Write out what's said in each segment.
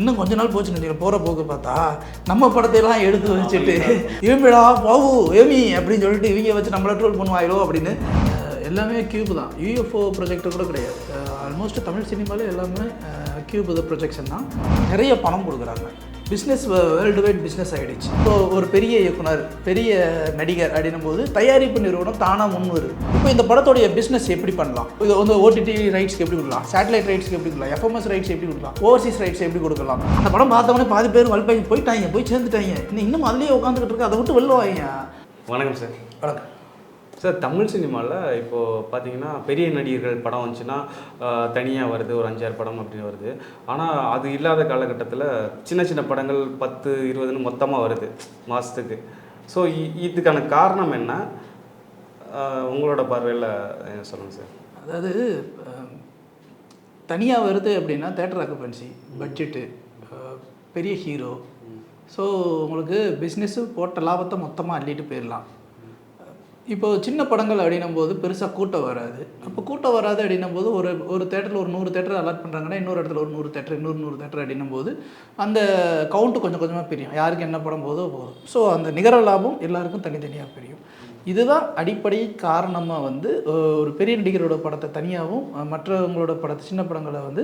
இன்னும் கொஞ்ச நாள் போச்சு நீங்கள் போகிற போக்கு பார்த்தா நம்ம படத்தையெல்லாம் எடுத்து வச்சுட்டு ஏமிடா பாவு ஏமி அப்படின்னு சொல்லிட்டு இவங்க வச்சு நம்மளை ட்ரோல் பண்ணுவாயிரோ அப்படின்னு. எல்லாமே கியூப் தான், யூஎஃப்ஓ ப்ரொஜெக்டர் கூட கிடையாது. ஆல்மோஸ்ட் தமிழ் சினிமாவில் எல்லாமே கியூப் ப்ரொஜெக்ஷன் தான். நிறைய பணம் கொடுக்குறாங்க. பிஸ்னஸ் வேர்ல்டு வைட் பிஸ்னஸ் ஆகிடுச்சு. இப்போ ஒரு பெரிய இயக்குனர், பெரிய நடிகர் அப்படின்னும் போது தயாரிப்பு நிறுவனம் தானாக முன் வருது. இப்போ இந்த படத்தோடைய பிஸ்னஸ் எப்படி பண்ணலாம், இது வந்து ஓடிடி ரைட்ஸ்க்கு எப்படி கொடுக்கலாம், சேட்டலைட் ரைட்ஸ்க்கு எப்படி கொடுக்கலாம், எஃப்எம்எஸ் ரைட்ஸ் எப்படி கொடுக்கலாம், ஓவர்சீஸ் ரைட்ஸ் எப்படி கொடுக்கலாம். அந்த படம் பார்த்தவொடனே பாதி பேர் வல்பாய் போயிட்டாங்க, போய் சேர்ந்துட்டாங்க. இன்னும் அதுலேயே உட்காந்துக்கிட்டு இருக்கு, அதை விட்டு வெளில வாங்க. வணக்கம் சார். வணக்கம் சார். தமிழ் சினிமாவில் இப்போது பார்த்தீங்கன்னா பெரிய நடிகர்கள் படம் வந்துச்சுன்னா தனியாக வருது, ஒரு 5-6 படம் அப்படின்னு வருது. ஆனால் அது இல்லாத காலகட்டத்தில் சின்ன சின்ன படங்கள் 10-20 மொத்தமாக வருது மாதத்துக்கு. ஸோ இதுக்கான காரணம் என்ன, உங்களோட பார்வையில் சொல்லுங்கள் சார். அதாவது தனியாக வருது அப்படின்னா தேட்டர் ஆக்குபென்சி, பட்ஜெட்டு, பெரிய ஹீரோ. ஸோ உங்களுக்கு பிஸ்னஸ்ஸு போட்ட லாபத்தை மொத்தமாக அள்ளிட்டு போயிடலாம். இப்போது சின்ன படங்கள் அப்படின்னும் போது பெருசாக கூட்டம் வராது. அப்போ கூட்டம் வராது அப்படின்னும் போது ஒரு தேட்டரில் ஒரு 100 தேட்டர் அலாட் பண்ணுறாங்கன்னா இன்னொரு இடத்துல ஒரு 100 தேட்டர், இன்னொரு 100 தேட்டர் அப்படின்னும் போது அந்த கவுண்ட்டு கொஞ்சம் கொஞ்சமாக பிரியும், யாருக்கு என்ன படம் போதும். ஸோ அந்த நிகர லாபம் எல்லாருக்கும் தனித்தனியாக பிரியும். இதுதான் அடிப்படை காரணமாக வந்து ஒரு பெரிய நடிகரோட படத்தை தனியாகவும் மற்றவங்களோட படத்தை சின்ன படங்களை வந்து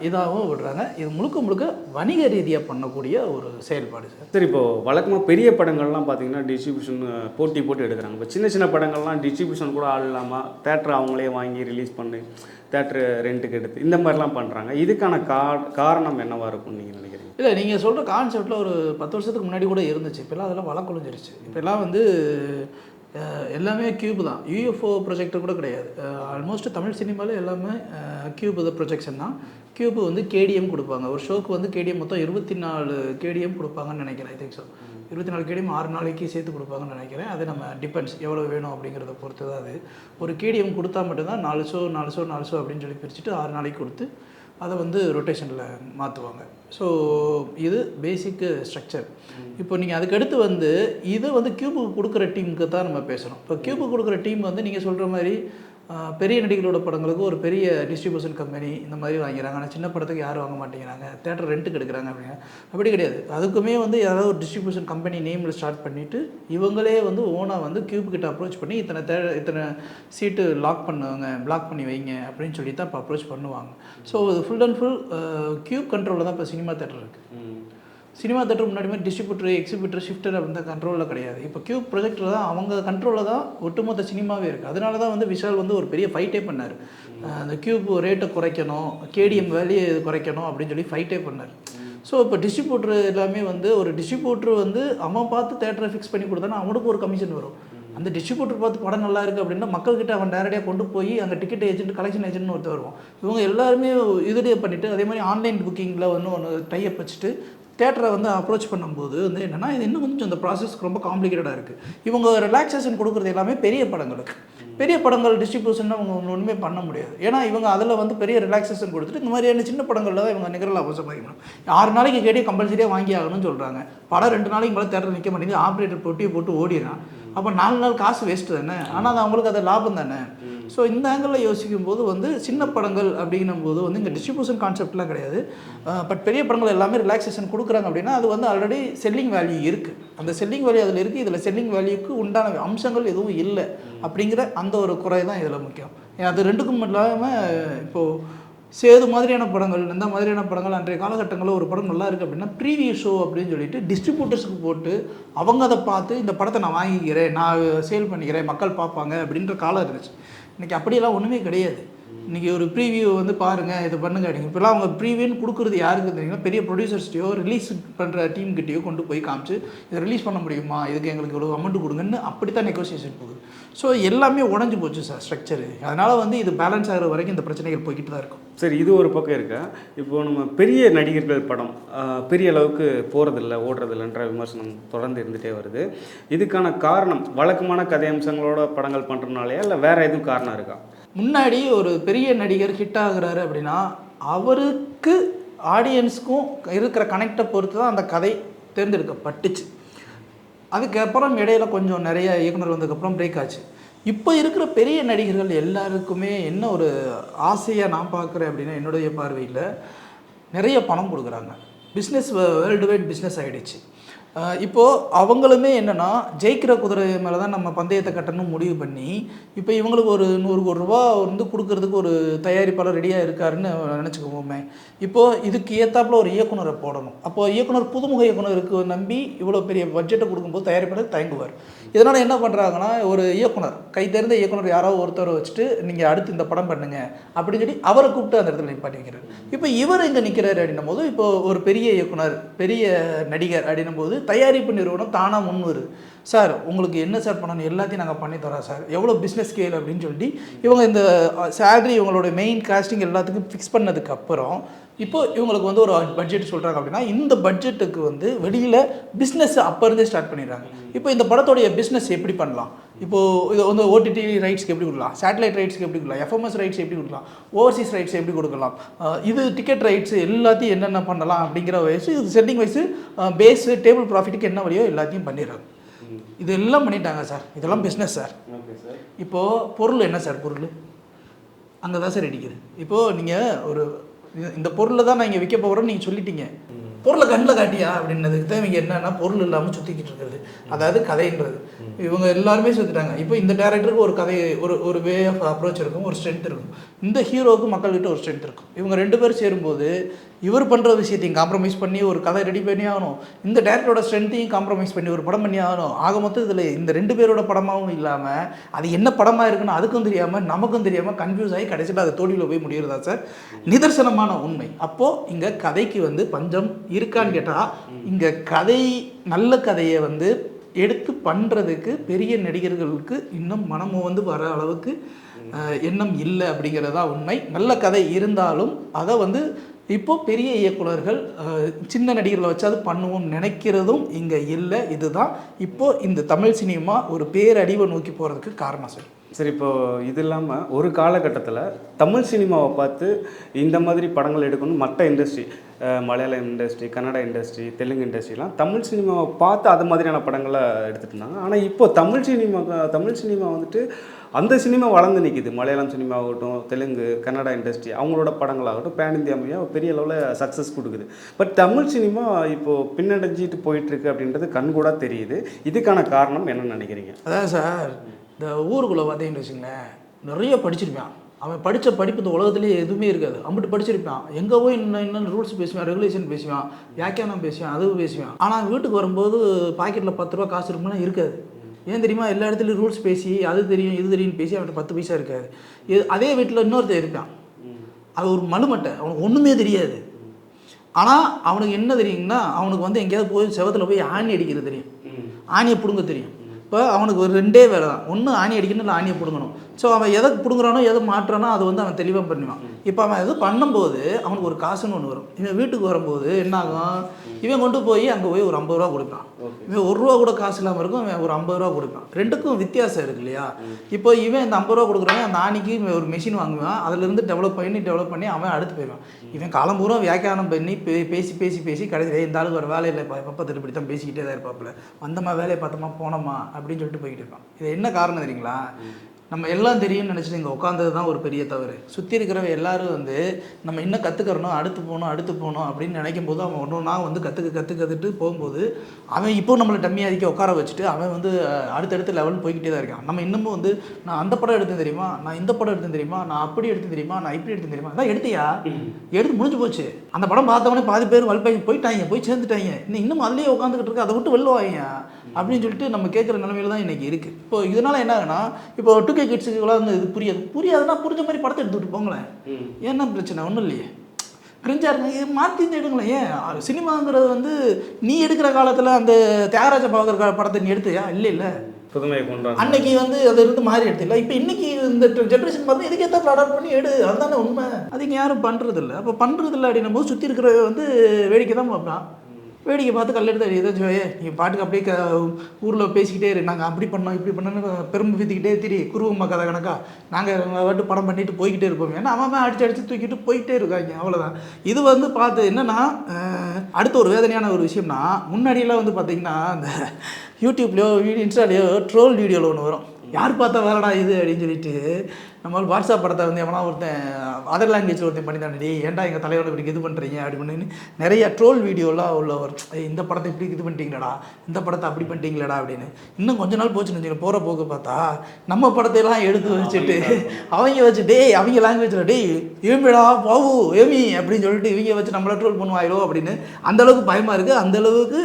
இதாகவும் விடுறாங்க. இது முழுக்க முழுக்க வணிக ரீதியாக பண்ணக்கூடிய ஒரு செயல்பாடு சார். சரி, இப்போது வழக்கமாக பெரிய படங்கள்லாம் பார்த்தீங்கன்னா டிஸ்ட்ரிபியூஷன் போட்டு எடுக்கிறாங்க. இப்போ சின்ன சின்ன படங்கள்லாம் டிஸ்ட்ரிபியூஷன் கூட ஆள் இல்லாமல் தேட்டர் அவங்களே வாங்கி ரிலீஸ் பண்ணி தேட்டரு ரெண்ட்டுக்கு எடுத்து இந்த மாதிரிலாம் பண்ணுறாங்க. இதுக்கான காரணம் என்னவாக இருக்கும்னு நீங்கள் நினைக்கிறீங்க? இல்லை, நீங்கள் சொல்கிற கான்செப்டில் ஒரு 10 வருஷத்துக்கு முன்னாடி கூட இருந்துச்சு. இப்போல்லாம் அதெல்லாம் வழக்கொழிஞ்சிருச்சு. இப்போல்லாம் வந்து எல்லாமே கியூப் தான், யூஎஃப்ஓ ப்ரொஜெக்டர் கூட கிடையாது. ஆல்மோஸ்ட் தமிழ் சினிமாவில் எல்லாமே கியூப் ப்ரொஜெக்ஷன் தான். கியூப் வந்து கேடிஎம் கொடுப்பாங்க. ஒரு ஷோக்கு வந்து கேடிஎம் மொத்தம் 24 கேடிஎம் கொடுப்பாங்கன்னு நினைக்கிறேன். ஐ திங்க் ஸோ 24 கேடிஎம் 6 நாளைக்கு சேர்த்து கொடுப்பாங்கன்னு நினைக்கிறேன். அது நம்ம டிபெண்ட்ஸ் எவ்வளோ வேணும் அப்படிங்கிறத பொறுத்து தான். அது ஒரு கேடிஎம் கொடுத்தா மட்டும்தான் 4 ஷோ அப்படின்னு சொல்லி பிரிச்சுட்டு 6 நாளைக்கு கொடுத்து அதை வந்து ரொட்டேஷனில் மாற்றுவாங்க. ஸோ இது பேசிக்கு ஸ்ட்ரக்சர். இப்போ நீங்கள் அதுக்கடுத்து வந்து இது வந்து கியூபுக்கு கொடுக்குற டீமுக்கு தான் நம்ம பேசணும். இப்போ கியூபுக்கு கொடுக்குற டீம் வந்து நீங்கள் சொல்கிற மாதிரி பெரிய நடிகளோட படங்களுக்கு ஒரு பெரிய டிஸ்ட்ரிபியூஷன் கம்பெனி இந்த மாதிரி வாங்கிறாங்க. ஆனால் சின்ன படத்துக்கு யாரும் வாங்க மாட்டேங்கிறாங்க, தேட்டர் ரெண்ட்டுக்கு எடுக்கிறாங்க அப்படின்னா அப்படி கிடையாது. அதுக்குமே வந்து யாராவது ஒரு டிஸ்ட்ரிபியூஷன் கம்பெனி நேமில் ஸ்டார்ட் பண்ணிவிட்டு இவங்களே வந்து ஓனாக வந்து கியூப் கிட்ட அப்ரோச் பண்ணி இத்தனை சீட்டு லாக் பண்ணி வைங்க அப்படின்னு சொல்லி தான் இப்போ அப்ரோச் பண்ணுவாங்க. ஸோ இது ஃபுல் அண்ட் ஃபுல் கியூப் கண்ட்ரோலில் தான் இப்போ சினிமா தேட்டர் இருக்குது. சினிமா தேட்டர் முன்னாடி மாதிரி டிஸ்ட்ரிபியூட்டர், எக்ஸிபியூட்டர், ஷிஃப்டர் அப்படின்ற கண்ட்ரோலில் கிடையாது. இப்போ கியூப் ப்ரொஜெக்டர் தான் அவங்க கண்ட்ரோலில் தான் ஒட்டுமொத்த சினிமாவே இருக்குது. அதனால தான் வந்து விஷால் வந்து ஒரு பெரிய ஃபைட்டே பண்ணார். அந்த கியூப் ரேட்டை குறைக்கணும், கேடிஎம் வேலையை குறைக்கணும் அப்படின்னு சொல்லி ஃபைட்டே பண்ணார். ஸோ இப்போ டிஸ்ட்ரிபியூட்டர் எல்லாமே வந்து ஒரு டிஸ்ட்ரிபியூட்டர் வந்து அவன் பார்த்து தேட்டரை ஃபிக்ஸ் பண்ணி கொடுத்தானா அவனுக்கு ஒரு கமிஷன் வரும். அந்த டிஸ்ட்ரிபியூட்டர் பார்த்து படம் நல்லா இருக்குது அப்படின்னா மக்கள்கிட்ட அவன் டேரக்டாக கொண்டு போய் அங்கே டிக்கெட் ஏஜென்ட், கலெக்ஷன் ஏஜென்ட்னு ஒருத்தர் வருவான். இவங்க எல்லாருமே இதுலேயே பண்ணிவிட்டு அதே மாதிரி ஆன்லைன் புக்கிங்கில் வந்து ஒன்று டைப் வச்சுட்டு தேட்டரை வந்து அப்ரோச் பண்ணும்போது வந்து என்னென்னா இது இன்னும் கொஞ்சம் அந்த ப்ராசஸ்க்கு ரொம்ப காம்ப்ளிகேட்டடாக இருக்குது. இவங்க ரிலாக்ஸேஷன் கொடுக்குறது எல்லாமே பெரிய படங்களுக்கு. பெரிய படங்கள் டிஸ்ட்ரிபியூஷன் அவங்க ஒன்றுமே பண்ண முடியாது. ஏன்னா இவங்க அதில் வந்து பெரிய ரிலாக்ஸேஷன் கொடுத்துட்டு இந்த மாதிரியான சின்ன படங்களில் தான் இவங்க நிகரில் அவசரமாக்கணும். 6 நாளைக்கு கேட்டே கம்பல்சரியாக வாங்கி ஆகணும்னு சொல்கிறாங்க. படம் 2 நாளைக்கு மேலே தேட்டர் நிற்க மாட்டேங்குது, ஆப்ரேட்டர் பொட்டியை போட்டு ஓடிடுறான். அப்போ 4 நாள் காசு வேஸ்ட்டு தானே, ஆனால் அது அவங்களுக்கு அது லாபம் தானே. ஸோ இந்த ஆங்கிளில் யோசிக்கும் போது வந்து சின்ன படங்கள் அப்படின்னும் போது வந்து இங்கே டிஸ்ட்ரிபியூஷன் கான்செப்ட்லாம் கிடையாது. பட் பெரிய படங்கள் எல்லாமே ரிலாக்ஸேஷன் கொடுக்குறாங்க அப்படின்னா அது வந்து ஆல்ரெடி செல்லிங் வேல்யூ இருக்குது. அந்த செல்லிங் வேல்யூ அதில் இருக்குது. இதில் செல்லிங் வேல்யூக்கு உண்டான அம்சங்கள் எதுவும் இல்லை அப்படிங்கிற அந்த ஒரு குறை தான் இதில் முக்கியம். அது ரெண்டுக்கும் இல்லாமல் இப்போது சேது மாதிரியான படங்கள், இந்த மாதிரியான படங்கள் அன்றைய காலகட்டங்களில் ஒரு படம் நல்லா இருக்குது அப்படின்னா ப்ரீவியூ ஷோ அப்படின்னு சொல்லிட்டு டிஸ்ட்ரிபியூட்டர்ஸுக்கு போட்டு அவங்க அதை பார்த்து இந்த படத்தை நான் வாங்கிக்கிறேன், நான் சேல் பண்ணிக்கிறேன், மக்கள் பார்ப்பாங்க அப்படின்ற காலம் இருந்துச்சு. இன்றைக்கி அப்படியெல்லாம் ஒன்றுமே கிடையாது. இன்றைக்கி ஒரு ப்ரீவியூ வந்து பாருங்கள், இது பண்ணுங்க அப்படிங்க. இப்போலாம் அவங்க ப்ரீவியூன்னு கொடுக்குறது யாருக்கு தெரியுங்கன்னா பெரிய ப்ரொடியூசர்ஸ்டையோ ரிலீஸ் பண்ணுற டீம்கிட்டையோ கொண்டு போய் காமிச்சு இதை ரிலீஸ் பண்ண முடியுமா, இதுக்கு எங்களுக்கு இவ்வளோ அமௌண்ட் கொடுங்கன்னு அப்படி தான் நெகோசியேஷன் போகுது. ஸோ எல்லாமே உடஞ்சி போச்சு சார் ஸ்ட்ரக்சரு. அதனால் வந்து இது பேலன்ஸ் ஆகிற வரைக்கும் இந்த பிரச்சனைகள் போய்கிட்டு தான் இருக்கும். சரி, இது ஒரு பக்கம் இருக்கா. இப்போது நம்ம பெரிய நடிகர்கள் படம் பெரிய அளவுக்கு போகிறதில்ல, ஓடுறதில்லைன்ற விமர்சனம் தொடர்ந்து இருந்துகிட்டே வருது. இதுக்கான காரணம் வழக்கமான கதை அம்சங்களோட படங்கள் பண்ணுறதுனாலையா இல்லை வேறு எதுவும் காரணம் இருக்கா? முன்னாடி ஒரு பெரிய நடிகர் ஹிட் ஆகுறாரு அப்படின்னா அவருக்கு ஆடியன்ஸுக்கும் இருக்கிற கனெக்டை பொறுத்து தான் அந்த கதை தேர்ந்தெடுக்கப்பட்டுச்சு. அதுக்கப்புறம் இடையில கொஞ்சம் நிறைய இயக்குனர் வந்ததுக்கப்புறம் பிரேக் ஆச்சு. இப்போ இருக்கிற பெரிய நடிகர்கள் எல்லாருக்குமே என்ன ஒரு ஆசையாக நான் பார்க்குறேன் அப்படின்னா என்னுடைய பார்வையில் நிறைய பணம் கொடுக்குறாங்க. பிஸ்னஸ் வேர்ல்டு வைட் பிஸ்னஸ் ஆகிடுச்சு. இப்போது அவங்களுமே என்னென்னா ஜெயிக்கிற குதிரை மேலே தான் நம்ம பந்தயத்தை கட்டணும்னு முடிவு பண்ணி இப்போ இவங்களுக்கு ஒரு 100 கோடி ரூபா வந்து கொடுக்கறதுக்கு ஒரு தயாரிப்பாளர் ரெடியாக இருக்காருன்னு நினச்சிக்குவோமே. இப்போது இதுக்கு ஏற்றாப்புல ஒரு இயக்குனரை போடணும். அப்போது இயக்குனர் புதுமுக இயக்குனருக்கு நம்பி இவ்வளோ பெரிய பட்ஜெட்டை கொடுக்கும்போது தயாரிப்பாளர் தயங்குவார். இதனால் என்ன பண்ணுறாங்கன்னா ஒரு இயக்குனர் கை தேர்ந்த இயக்குனர் யாராவது ஒருத்தரை வச்சுட்டு நீங்கள் அடுத்து இந்த படம் பண்ணுங்க அப்படின்னு சொல்லி அவரை கூப்பிட்டு அந்த இடத்துல நிப்பாட்டி வைக்கிறார். இப்போ இவர் இங்கே நிற்கிறாரு அப்படின்னும் போது இப்போ ஒரு பெரிய இயக்குனர் பெரிய நடிகர் அப்படின்னும் போது தயாரிப்பு நிறுவனம் தானாக முன் வருது. சார் உங்களுக்கு என்ன சார் பண்ணணும் எல்லாத்தையும் நாங்கள் பண்ணி தரோம் சார், எவ்வளோ பிஸ்னஸ் ஸ்கேல் அப்படின்னு சொல்லிட்டு இவங்க இந்த சேலரி இவங்களோட மெயின் காஸ்டிங் எல்லாத்துக்கும் ஃபிக்ஸ் பண்ணதுக்கு அப்புறம் இப்போ இவங்களுக்கு வந்து ஒரு பட்ஜெட் சொல்கிறாங்க அப்படின்னா இந்த பட்ஜெட்டுக்கு வந்து வெளியில் பிஸ்னஸ் அப்போ இருந்தே ஸ்டார்ட் பண்ணிடுறாங்க. இப்போ இந்த படத்தோடைய பிஸ்னஸ் எப்படி பண்ணலாம், இப்போது இது வந்து ஓடிடி ரைட்ஸ்க்கு எப்படி கொடுக்கலாம், சேட்டலைட் ரைட்ஸ்க்கு எப்படி கொடுக்கலாம், எஃப்எம்எஸ் ரைட்ஸ் எப்படி கொடுக்கலாம், ஓவர்சீஸ் ரைட்ஸ் எப்படி கொடுக்கலாம், இது டிக்கெட் ரைட்ஸ் எல்லாத்தையும் என்னென்ன பண்ணலாம் அப்படிங்கிற வயசு இது செட்டிங் வயசு பேஸு டேபிள் ப்ராஃபிட்டுக்கு என்ன வழியோ எல்லாத்தையும் பண்ணிடுறாங்க. இது எல்லாம் பண்ணிட்டாங்க சார். இதெல்லாம் பிஸ்னஸ் சார். இப்போது பொருள் என்ன சார், பொருள் அங்கே தான் சார் இடிக்குது. இப்போது நீங்கள் ஒரு இந்த பொருளை தான் நான் இங்கே விற்க போகிறேன்னு நீங்கள் சொல்லிட்டீங்க, பொருளை கண்ணில் காட்டியா அப்படின்னதுக்கு தான் இவங்க என்னென்னா பொருள் இல்லாமல் சுற்றிக்கிட்டு இருக்கிறது, அதாவது கதைன்றது. இவங்க எல்லாருமே சுற்றிட்டாங்க. இப்போ இந்த டேரக்டருக்கு ஒரு கதை ஒரு வே ஆஃப் அப்ரோச் இருக்கும், ஒரு ஸ்ட்ரென்த் இருக்கும். இந்த ஹீரோவுக்கு மக்கள்கிட்ட ஒரு ஸ்ட்ரென்த் இருக்கும். இவங்க 2 பேரும் சேரும்போது இவர் பண்ணுற விஷயத்தையும் காம்ப்ரமைஸ் பண்ணி ஒரு கதை ரெடி பண்ணி ஆகணும், இந்த டேரக்டரோட ஸ்ட்ரென்த்தையும் காம்ப்ரமைஸ் பண்ணி ஒரு படம் பண்ணி ஆகணும். ஆக மொத்தம் இதில் இந்த 2 பேரோட படமாகவும் இல்லாமல் அது என்ன படமாக இருக்குன்னு அதுக்கும் தெரியாமல் நமக்கும் தெரியாமல் கன்ஃபியூஸ் ஆகி கடைசியில் அது தோல்வியில் போய் முடிகிறதா சார் நிதர்சனமான உண்மை. அப்போது இங்கே கதைக்கு வந்து பஞ்சம் இருக்கான்னு கேட்டால் இங்கே கதை நல்ல கதையை வந்து எடுத்து பண்ணுறதுக்கு பெரிய நடிகர்களுக்கு இன்னும் மனமும் வந்து வர அளவுக்கு எண்ணம் இல்லை அப்படிங்கிறதா உண்மை. நல்ல கதை இருந்தாலும் அதை வந்து இப்போது பெரிய இயக்குனர்கள் சின்ன நடிகர்களை வச்சு அது பண்ணுவோம்னு நினைக்கிறதும் இங்கே இல்லை. இதுதான் இப்போது இந்த தமிழ் சினிமா ஒரு பேரடிவை நோக்கி போகிறதுக்கு காரணம் சார். சரி, இப்போது இது இல்லாமல் ஒரு காலகட்டத்தில் தமிழ் சினிமாவை பார்த்து இந்த மாதிரி படங்கள் எடுக்கணும் மற்ற இண்டஸ்ட்ரி மலையாள இண்டஸ்ட்ரி, கன்னட இண்டஸ்ட்ரி, தெலுங்கு இண்டஸ்ட்ரிலாம் தமிழ் சினிமாவை பார்த்து அது மாதிரியான படங்களை எடுத்துகிட்டு இருந்தாங்க. ஆனால் இப்போது தமிழ் சினிமா வந்துட்டு அந்த சினிமா வளர்ந்து நிற்கிது. மலையாளம் சினிமா ஆகட்டும், தெலுங்கு, கன்னடா இண்டஸ்ட்ரி அவங்களோட படங்களாகட்டும் பேன் இந்தியா மூலியாக பெரிய அளவில் சக்ஸஸ் கொடுக்குது. பட் தமிழ் சினிமா இப்போது பின்னடைஞ்சிட்டு போயிட்டுருக்கு அப்படின்றது கண்கூட தெரியுது. இதுக்கான காரணம் என்னன்னு நினைக்கிறீங்க? அதான் சார், இந்த ஊருக்குள்ளே பார்த்தீங்கன்னு வச்சுங்களேன், நிறைய படிச்சிருப்பான். அவன் படித்த படிப்பு இந்த உலகத்துலேயே எதுவுமே இருக்காது. அம்பிட்டு படிச்சிருப்பான். எங்கே போய் இன்னும் ரூல்ஸ் பேசுவான், ரெகுலேஷன் பேசுவான், வியாக்கியானம் பேசுவான், அதுவும் பேசுவான். ஆனால் வீட்டுக்கு வரும்போது பாக்கெட்டில் 10 ரூபா காசு இருக்குன்னா இருக்காது. ஏன் தெரியுமா? எல்லா இடத்துலையும் ரூல்ஸ் பேசி அது தெரியும் இது தெரியும்னு பேசி அவன்கிட்ட 10 பைசா இருக்காது. அதே வீட்டில் இன்னொருத்தர் இருப்பான், அது ஒரு மலுமட்டை, அவனுக்கு ஒன்றுமே தெரியாது. ஆனால் அவனுக்கு என்ன தெரியுங்கன்னா அவனுக்கு வந்து எங்கேயாவது போய் செவத்தில் போய் ஆணி அடிக்கிறது தெரியும், ஆணியை பிடுங்க தெரியும். இப்போ அவனுக்கு ஒரு 2 வேலை தான், ஒன்று ஆணி அடிக்கணும், இல்லை ஆணியை பிடுங்கணும். ஸோ அவன் எதை பிடுங்குறானோ எதை மாட்டுறானோ அது வந்து அவன் தெளிவாக பண்ணுவான். இப்போ அவன் எது பண்ணும்போது அவனுக்கு ஒரு காசுன்னு ஒன்று வரும். இவன் வீட்டுக்கு வரும்போது என்ன ஆகும், இவன் கொண்டு போய் அங்கே போய் ஒரு 50 ரூபா கொடுப்பான். இவன் 1 ரூபா கூட காசு இல்லாமல் இருக்கும், இவன் ஒரு 50 ரூபா கொடுப்பான். ரெண்டுக்கும் வித்தியாசம் இருக்கு இல்லையா? இப்போ இவன் இந்த 50 ரூபா கொடுக்குறவன் அந்த ஆணிக்கு ஒரு மெஷின் வாங்குவான், அதிலிருந்து டெவலப் பண்ணி அவன் அடுத்து போயிடுவான். இவன் காலம்பூரா வியாக்கியானம் பண்ணி பேசி பேசி பேசி கடைசியில் இந்த ஆளுக்கு ஒரு வேலை இல்லை, எப்போ திருப்பி தான் பேசிக்கிட்டே தான் இருப்பாப்புல, வந்தம்மா வேலையை பார்த்தோமா போனோமா அப்படின்னு சொல்லிட்டு போய்கிட்டு இருப்பான். இது என்ன காரணம் தெரியுங்களா? நம்ம எல்லாம் தெரியும்னு நினச்சிட்டு இங்கே உட்காந்தது தான் ஒரு பெரிய தவறு. சுற்றி இருக்கிறவங்க எல்லோரும் வந்து நம்ம இன்னும் கற்றுக்கிறணும், அடுத்து போகணும் அப்படின்னு நினைக்கும் போது அவன் ஒன்று ஒன்றா வந்து கற்றுக்கிட்டு போகும்போது அவன் இப்போ நம்மளை டம்மி அதிக்க உட்கார வச்சுட்டு அவன் வந்து அடுத்தடுத்த லெவல் போய்கிட்டே தான் இருக்கான். நம்ம இன்னமும் வந்து நான் அந்த படம் எடுத்தேன் தெரியுமா, நான் இந்த படம் எடுத்தேன் தெரியுமா, நான் அப்படி எடுத்தேன் தெரியுமா, நான் இப்படி எடுத்தேன் தெரியுமா, அதான் எடுத்தியா, எடுத்து முடிஞ்சு போச்சு. அந்த படம் பார்த்தவொடனே பாதி பேர் போயிட்டாங்க, போய் சேர்ந்துட்டாங்க, இன்னும் அதுலேயே உட்காந்துக்கிட்டு இருக்கு, அதை விட்டு வெளில வாங்க அப்படின்னு சொல்லிட்டு நம்ம கேட்குற நிலைமையில தான் இன்றைக்கி இருக்குது. இப்போ இதனால் என்ன ஆகுனா, இப்போ 2K கிட்ஸுக்குலாம் வந்து இது புரியாதுன்னா புரிஞ்ச மாதிரி படத்தை எடுத்துகிட்டு போங்களேன், ஏன்னா பிரச்சனை ஒன்றும் இல்லையே, கிரிஞ்சாக இருங்க, மாற்றி எடுங்களேன். ஏன் சினிமாங்கிறது வந்து நீ எடுக்கிற காலத்தில் அந்த தியாகராஜ பாகர் படத்தை நீ எடுத்தியா? இல்லை புதுமையை கொண்டு அன்னைக்கு வந்து அதை இருந்து மாறி எடுத்துல. இப்போ இன்னைக்கு இந்த ஜென்ரேஷன் பார்த்து இதுக்கு ஏற்ற அடாப்ட் பண்ணி எடு, அதுதானே உண்மை. அது இங்கே யாரும் பண்ணுறதில்ல. அப்போ பண்ணுறதில்ல அப்படின்னும் போது சுற்றி இருக்கிற வந்து வேடிக்கை தான் பார்ப்பான். வேடிக்கை பார்த்து கல்லெடுத்து ஏதாச்சும் நீ பாட்டுக்கு அப்படியே ஊரில் பேசிக்கிட்டே இரு, நாங்கள் அப்படி பண்ணோம் இப்படி பண்ணோன்னு பெருமை பீத்திக்கிட்டே திரி குருவம்மா கதை கணக்கா நாங்கள் வாட்டு படம் பண்ணிட்டு போய்கிட்டே இருப்போம். ஏன்னா அவன் அடிச்சு தூக்கிட்டு போய்கிட்டே இருக்காங்க, அவ்வளோதான். இது வந்து பார்த்து என்னென்னா அடுத்த ஒரு வேதனையான ஒரு விஷயம்னா, முன்னாடியெல்லாம் வந்து பார்த்திங்கன்னா அந்த யூடியூப்லேயோ இன்ஸ்டாலேயோ ட்ரோல் வீடியோவில் ஒன்று வரும், யார் பார்த்தா வேலைடா இது அப்படின்னு சொல்லிட்டு நம்ம வாட்ஸ்அப் படத்தை வந்து எவனா ஒருத்தன் அதர் லாங்குவேஜில் ஒருத்தன் பண்ணி தானே ஏன்டா எங்கள் தலைவரை இப்படி இது பண்ணுறீங்க அப்படி பண்ணி நிறைய ட்ரோல் வீடியோலாம் உள்ள ஒரு இந்த படத்தை இப்படி இது பண்ணிட்டீங்களடா, இந்த படத்தை அப்படி பண்ணிட்டீங்களடா அப்படின்னு. இன்னும் கொஞ்ச நாள் போச்சுன்னு வச்சுக்கோங்க, போகிற போக்கு பார்த்தா நம்ம படத்தையெல்லாம் எடுத்து வச்சுட்டு அவங்க வச்சு அவங்க லாங்குவேஜில் ஏமிடா பாவு ஏமி அப்படின்னு சொல்லிட்டு இவங்க வச்சு நம்மளை ட்ரோல் பண்ணுவாயிரோ அப்படின்னு அந்தளவுக்கு பயமாக இருக்குது. அந்தளவுக்கு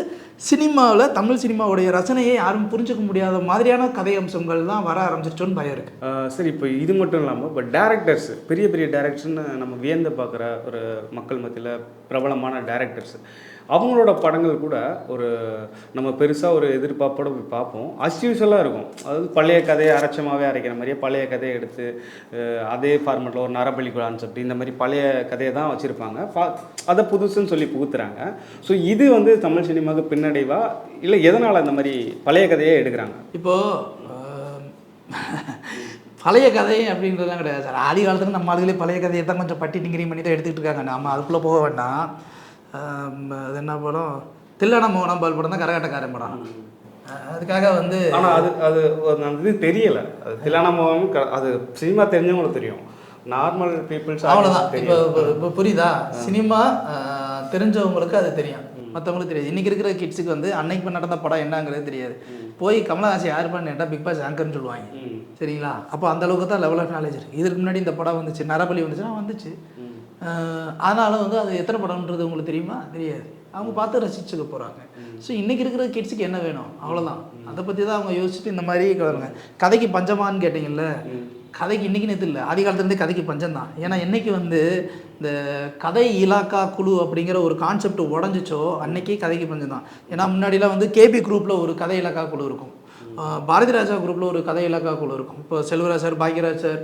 சினிமாவில் தமிழ் சினிமாவுடைய ரசனையை யாரும் புரிஞ்சுக்க முடியாத மாதிரியான கதை அம்சங்கள் தான் வர ஆரம்பிச்சிருச்சோன்னு பயம் இருக்குது. சரி, இப்போ இது மட்டும் இல்லாமல் இப்போ டேரக்டர்ஸ், பெரிய பெரிய டேரக்டர்ஸ்னு நம்ம வியந்து பார்க்குற ஒரு மக்கள் மத்தியில் பிரபலமான டேரக்டர்ஸ், அவங்களோட படங்கள் கூட ஒரு நம்ம பெருசாக ஒரு எதிர்பார்ப்போட போய் பார்ப்போம். அஸ்யூஷலாக இருக்கும். அதாவது பழைய கதையை அரைச்சமாகவே அரைக்கிற மாதிரியே பழைய கதையை எடுத்து அதே ஃபார்மெட்டில் ஒரு நரபலி கான்செப்ட் இந்த மாதிரி பழைய கதையை தான் வச்சுருப்பாங்க. அதை புதுசுன்னு சொல்லி புகுத்துறாங்க. ஸோ இது வந்து தமிழ் சினிமாவுக்கு பின்னடைவா இல்லை எதனால் அந்த மாதிரி பழைய கதையே எடுக்கிறாங்க? இப்போது பழைய கதை அப்படின்றதுலாம் கிடையாது சார். ஆதி காலத்தில் நம்ம ஆளுகளே பழைய கதையை தான் கொஞ்சம் பட்டி டிங்கிரி பண்ணி தான் எடுத்துக்கிட்டு இருக்காங்க. நம்ம அதுக்குள்ளே போக வேண்டாம். அது என்ன படம், தில்லானா மோகனாம்பால் படம் தான் கரகாட்டக்காரன் படம். அதுக்காக வந்து ஆனால் அது இது தெரியலை. அது தில்லானா மோகன் அது சினிமா தெரிஞ்சவங்களுக்கு தெரியும், நார்மல் பீப்புள்ஸ் அவ்வளோதான். இப்போ புரியுதா? சினிமா தெரிஞ்சவங்களுக்கு அது தெரியும், மற்றவங்களுக்கு தெரியாது. இன்றைக்கி இருக்கிற கிட்ஸுக்கு வந்து அன்னைக்கு நடந்த படம் என்னங்கிறது தெரியாது. போய் கமலஹாசன் யார் பண்ண கேட்டால் பிக் பாஸ் ஆங்கர்னு சொல்லுவாங்க. சரிங்களா? அப்போ அந்தளவுக்கு தான் லெவல் ஆஃப் நாலேஜ் இருக்குது. இதுக்கு முன்னாடி இந்த படம் வந்துச்சு, நரபலி வந்துச்சுன்னா வந்துச்சு. ஆனாலும் வந்து அது எத்தனை படம்ன்றது உங்களுக்கு தெரியுமா? தெரியாது. அவங்க பார்த்து ரசிச்சுக்க போகிறாங்க. ஸோ இன்றைக்கி இருக்கிற கிட்ஸுக்கு என்ன வேணும், அவ்வளோதான். அதை பற்றி தான் அவங்க யோசிச்சுட்டு இந்த மாதிரி கதைக்கு பஞ்சமானு கேட்டிங்கல்ல. கதைக்கு இன்றைக்கி நேற்று இல்லை, ஆதி காலத்துலேருந்தே கதைக்கு பஞ்சம் தான். ஏன்னா என்றைக்கு வந்து இந்த கதை இலாக்கா குழு அப்படிங்கிற ஒரு கான்செப்ட் உடஞ்சிச்சோ அன்றைக்கி கதைக்கு பஞ்சம் தான். ஏன்னா முன்னாடிலாம் வந்து கேபி குரூப்பில் ஒரு கதை இலாக்கா குழு இருக்கும், பாரதி ராஜா குரூப்பில் ஒரு கதை இலாக்கா குழு இருக்கும். இப்போ செல்வராஜ் சார், பாக்யராஜ் சார்,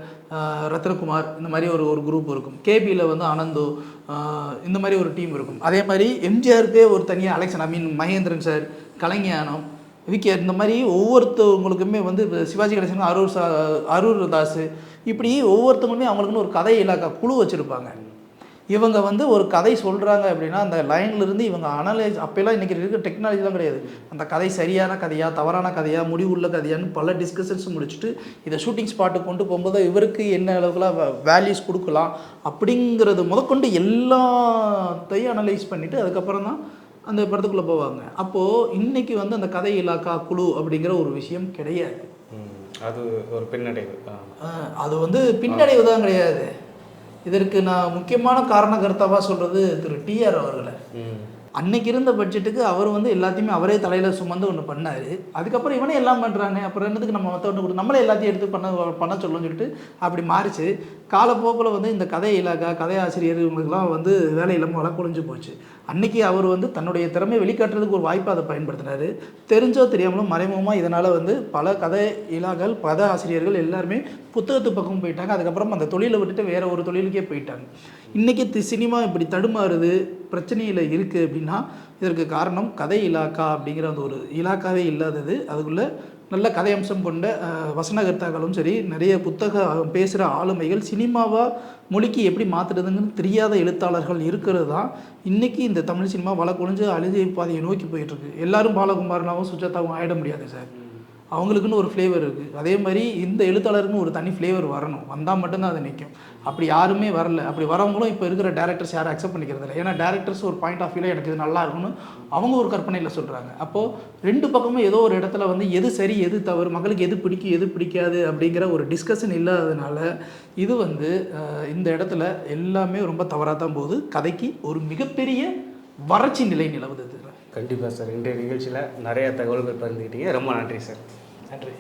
ரத்னகுமார் இந்த மாதிரி ஒரு குரூப் இருக்கும். கேபியில் வந்து ஆனந்தோ இந்த மாதிரி ஒரு டீம் இருக்கும். அதே மாதிரி எம்ஜிஆருக்கே ஒரு தனியாக அலெக்சன் மகேந்திரன் சார், கலைஞானம், விக்கே இந்த மாதிரி ஒவ்வொருத்தவங்களுக்குமே வந்து இப்போ சிவாஜி கணேசன், அரூர் தாஸ், இப்படி ஒவ்வொருத்தவங்களுமே அவங்களுக்குன்னு ஒரு கதை இலாக்கா குழு வச்சுருப்பாங்க. இவங்க வந்து ஒரு கதை சொல்கிறாங்க அப்படின்னா அந்த லைன்லேருந்து இவங்க அனலைஸ், அப்போல்லாம் இன்றைக்கி இருக்கிற டெக்னாலஜிலாம் கிடையாது. அந்த கதை சரியான கதையா, தவறான கதையா, முடிவுள்ள கதையான்னு பல டிஸ்கஷன்ஸ் முடிச்சுட்டு இதை ஷூட்டிங் ஸ்பாட்டுக்கு கொண்டு போகும்போது இவருக்கு என்ன அளவுக்குலாம் வேல்யூஸ் கொடுக்கலாம் அப்படிங்கிறது முதற்கொண்டு எல்லாத்தையும் அனலைஸ் பண்ணிவிட்டு அதுக்கப்புறம் தான் அந்த படத்துக்குள்ளே போவாங்க. அப்போது இன்றைக்கி வந்து அந்த கதை இலாக்கா குழு அப்படிங்கிற ஒரு விஷயம் கிடையாது. அது ஒரு பின்னடைவு. அது வந்து பின்னடைவு தான் கிடையாது. இதற்கு நான் முக்கியமான காரண கருத்தாவாக சொல்கிறது திரு டிஆர் அவர்களை. அன்னைக்கு இருந்த பட்ஜெட்டுக்கு அவர் வந்து எல்லாத்தையுமே அவரே தலையில் சுமந்து ஒன்று பண்ணார். அதுக்கப்புறம் இவனே எல்லாம் பண்ணுறாங்க, அப்புறம் என்னதுக்கு நம்ம மற்ற ஒன்று கொடுத்து நம்மளே எல்லாத்தையும் எடுத்து பண்ண சொல்லணும்னு சொல்லிட்டு அப்படி மாறிச்சு. காலப்போக்கில் வந்து இந்த கதை இலாக்கா, கதை ஆசிரியர் இவங்களுக்குலாம் வந்து வேலை இல்லாமல் வழக்குழிஞ்சு போச்சு. அன்றைக்கி அவர் வந்து தன்னுடைய திறமையை வெளிக்காட்டுறதுக்கு ஒரு வாய்ப்பை அதை பயன்படுத்தினார். தெரிஞ்சோ தெரியாமலும் மறைமுகமாக இதனால் வந்து பல கதை இலாக்கள், கதை ஆசிரியர்கள் எல்லாருமே புத்தகத்து பக்கம் போயிட்டாங்க. அதுக்கப்புறம் அந்த தொழிலை விட்டுட்டு வேறு ஒரு தொழிலுக்கே போயிட்டாங்க. இன்றைக்கி சினிமா இப்படி தடுமாறுது, பிரச்சனையில் இருக்குது அப்படின்னா இதற்கு காரணம் கதை இலாக்கா அப்படிங்கிற அந்த ஒரு இலாக்காவே இல்லாதது. அதுக்குள்ளே நல்ல கதை அம்சம் கொண்ட வசனகர்த்தாக்களும் சரி, நிறைய புத்தகம் பேசுகிற ஆளுமைகள் சினிமாவாக மொழிக்கு எப்படி மாற்றுறதுன்னு தெரியாத எழுத்தாளர்கள் இருக்கிறது தான் இன்றைக்கி இந்த தமிழ் சினிமா வழக்கொழிஞ்சு அழுகை பாதையை நோக்கி போயிட்டுருக்கு. எல்லாரும் பாலகுமாரனாவும் சுஜாதாவும் ஆகிட முடியாது சார். அவங்களுக்குன்னு ஒரு ஃப்ளேவர் இருக்குது. அதே மாதிரி இந்த எழுத்தாளருக்குன்னு ஒரு தனி ஃப்ளேவர் வரணும், வந்தால் மட்டும்தான் அது நிற்கும். அப்படி யாருமே வரல. அப்படி வரவங்களும் இப்போ இருக்கிற டேரக்டர்ஸ் யாரும் அக்செப்ட் பண்ணிக்கிறது இல்லை. ஏன்னா டேரக்டர்ஸ் ஒரு பாயிண்ட் ஆஃப் வியூவில் எனக்கு இது நல்லா இருக்குன்னு அவங்க ஒரு கற்பனையில் சொல்கிறாங்க. அப்போது ரெண்டு பக்கமும் ஏதோ ஒரு இடத்துல வந்து எது சரி எது தவறு, மக்களுக்கு எது பிடிக்கும் எது பிடிக்காது அப்படிங்கிற ஒரு டிஸ்கஷன் இல்லாததுனால இது வந்து இந்த இடத்துல எல்லாமே ரொம்ப தவறாக தான் போகுது. கதைக்கு ஒரு மிகப்பெரிய வறட்சி நிலை நிலவுது. கண்டிப்பாக சார், இன்றைய நிகழ்ச்சியில் நிறைய தகவல்கள் பகிர்ந்துக்கிட்டீங்க. ரொம்ப நன்றி சார். நன்றி.